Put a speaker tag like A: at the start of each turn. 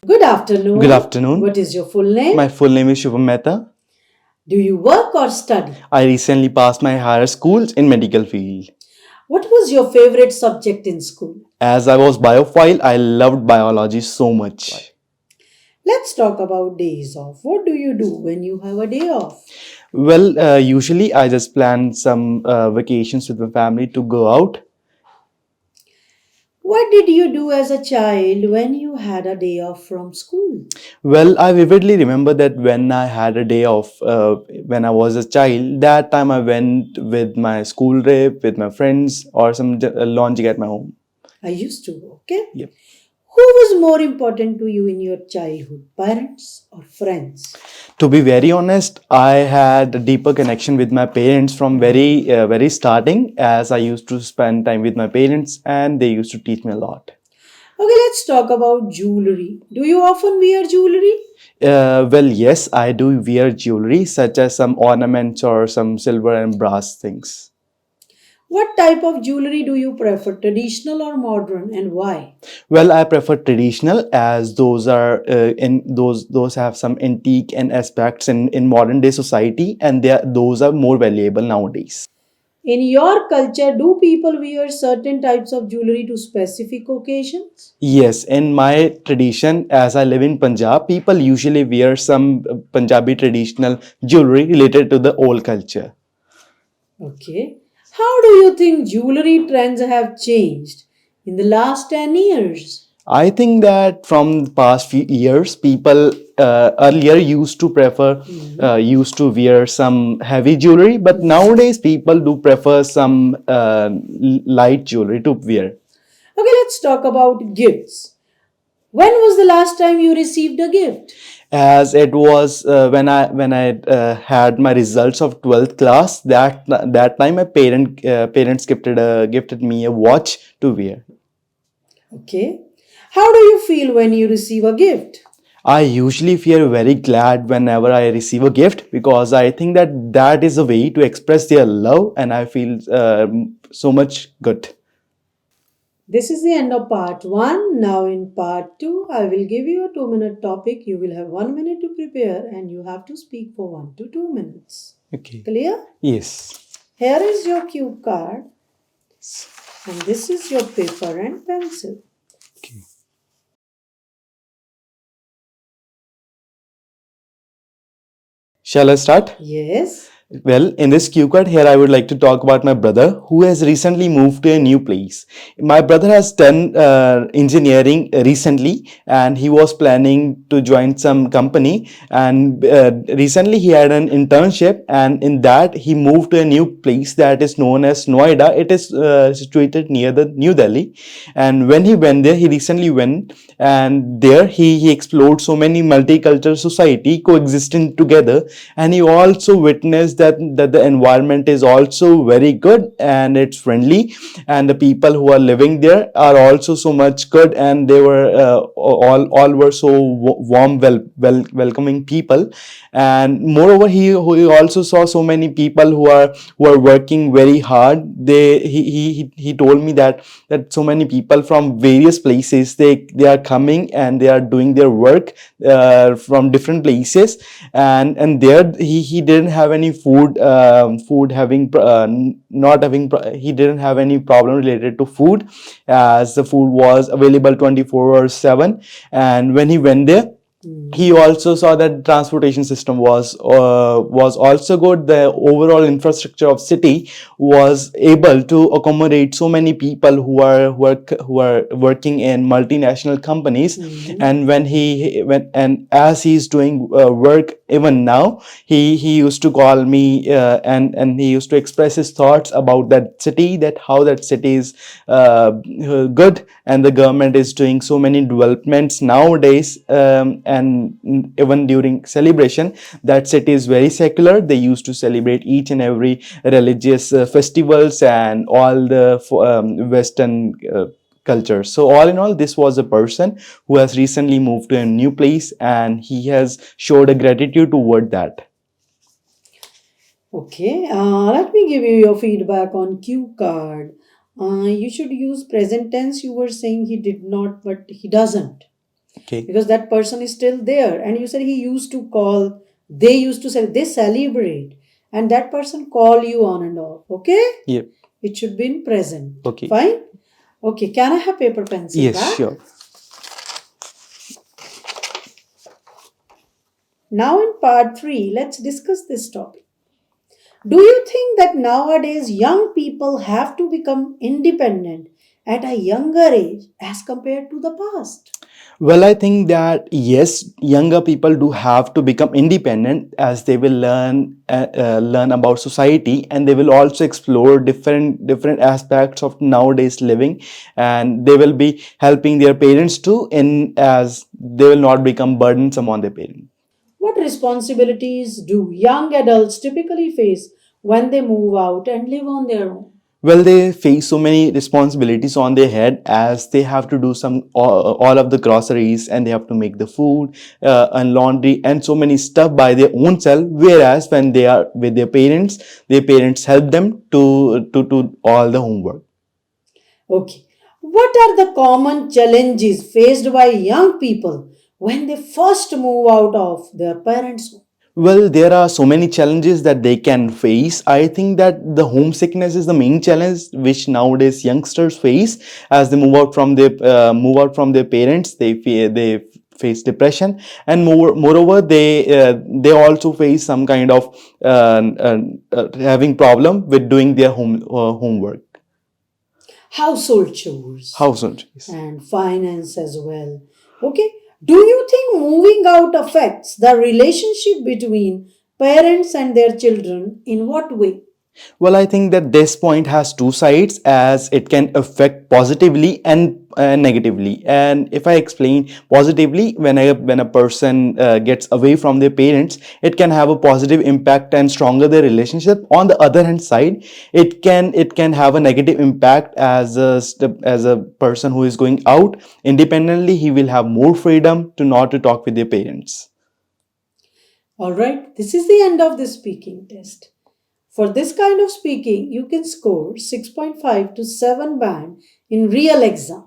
A: Good afternoon.
B: Good afternoon.
A: What is your full name?
B: My full name is Shubham Mehta.
A: Do you work or study?
B: I recently passed my higher schools in medical field.
A: What was your favorite subject in school?
B: As I was biophile, I loved biology so much.
A: Let's talk about days off. What do you do when you have a day off?
B: Well, usually I just plan some vacations with my family to go out.
A: What did you do as a child when you had a day off from school?
B: Well, I vividly remember that when I had a day off, when I was a child, that time I went with my school trip, with my friends, or some launching at my home.
A: I used to, okay?
B: Yep.
A: Who was more important to you in your childhood, parents or friends?
B: To be very honest, I had a deeper connection with my parents from very starting, as I used to spend time with my parents and they used to teach me a lot.
A: Okay, let's talk about jewelry. Do you often wear jewelry?
B: Well, yes, I do wear jewelry such as some ornaments or some silver and brass things.
A: What type of jewelry do you prefer, traditional or modern, and why?
B: Well, I prefer traditional as those are in those have some antique and aspects in modern day society, and those are more valuable nowadays.
A: In your culture, do people wear certain types of jewelry to specific occasions?
B: Yes, in my tradition, as I live in Punjab, people usually wear some Punjabi traditional jewelry related to the old culture.
A: Okay. How do you think jewelry trends have changed in the last 10 years?
B: I think that from the past few years, people earlier used to wear some heavy jewelry, but nowadays people do prefer some light jewelry to wear.
A: Okay, let's talk about gifts. When was the last time you received a gift?
B: As it was when I had my results of 12th class, that time my parents gifted me a watch to wear.
A: Okay. How do you feel when you receive a gift?
B: I usually feel very glad whenever I receive a gift because I think that that is a way to express their love, and I feel so much good.
A: This is the end of part 1. Now, in part 2, I will give you a 2-minute topic. You will have 1 minute to prepare and you have to speak for 1 to 2 minutes.
B: Okay.
A: Clear?
B: Yes.
A: Here is your cue card and this is your paper and pencil.
B: Okay. Shall I start?
A: Yes.
B: Well, in this cue card here, I would like to talk about my brother who has recently moved to a new place. My brother has done engineering recently and he was planning to join some company. And recently he had an internship, and in that he moved to a new place that is known as Noida. It is situated near the New Delhi. And when he went there, he recently went, and there he explored so many multicultural society coexisting together, and he also witnessed that the environment is also very good and it's friendly, and the people who are living there are also so much good, and they were all were so warm, welcoming people. And moreover, he also saw so many people who are working very hard. He told me that so many people from various places, they are coming and they are doing their work from different places, and there he didn't have any food having not having he didn't have any problem related to food, as the food was available 24/7. And when he went there, he also saw that transportation system was also good. The overall infrastructure of city was able to accommodate so many people who are working in multinational companies. And when he when and as he's doing work even now, he used to call me, and he used to express his thoughts about that city, that how that city is good, and the government is doing so many developments nowadays. And even during celebration, that city is very secular. They used to celebrate each and every religious festivals and all the western culture. So all in all, this was a person who has recently moved to a new place, and he has showed a gratitude toward that.
A: Okay. Let me give you your feedback on cue card. You should use present tense. You were saying he did not, but he doesn't.
B: Okay.
A: because that person is still there. And you said he used to call, they used to say, they celebrate, and that person call you on and off. Okay?
B: Yep.
A: It should be in present.
B: Okay.
A: Fine? Okay, can I have paper pencil
B: Yes,
A: back?
B: sure.
A: Now in part 3, let's discuss this topic. Do you think that nowadays young people have to become independent at a younger age as compared to the past?
B: Well, I think that yes, younger people do have to become independent as they will learn about society, and they will also explore different aspects of nowadays living, and they will be helping their parents too, in as they will not become burdensome on their parents.
A: What responsibilities do young adults typically face when they move out and live on their own?
B: Well, they face so many responsibilities on their head as they have to do all of the groceries, and they have to make the food and laundry and so many stuff by their own self, whereas when they are with their parents help them to do all the homework.
A: Okay. What are the common challenges faced by young people when they first move out of their parents' home?
B: Well, there are so many challenges that they can face. I think that the homesickness is the main challenge which nowadays youngsters face as they move out from their parents. They face depression, and moreover they also face some kind of having problem with doing their homework.
A: Household chores
B: Household.
A: and finance as well. Okay. Do you think moving out affects the relationship between parents and their children? In what way?
B: Well, I think that this point has two sides as it can affect positively and negatively. And if I explain positively, when a person gets away from their parents, it can have a positive impact and stronger their relationship. On the other hand side, it can have a negative impact as a person who is going out independently. He will have more freedom to not to talk with their parents.
A: All right. This is the end of the speaking test. For this kind of speaking, you can score 6.5 to 7 band in real exam.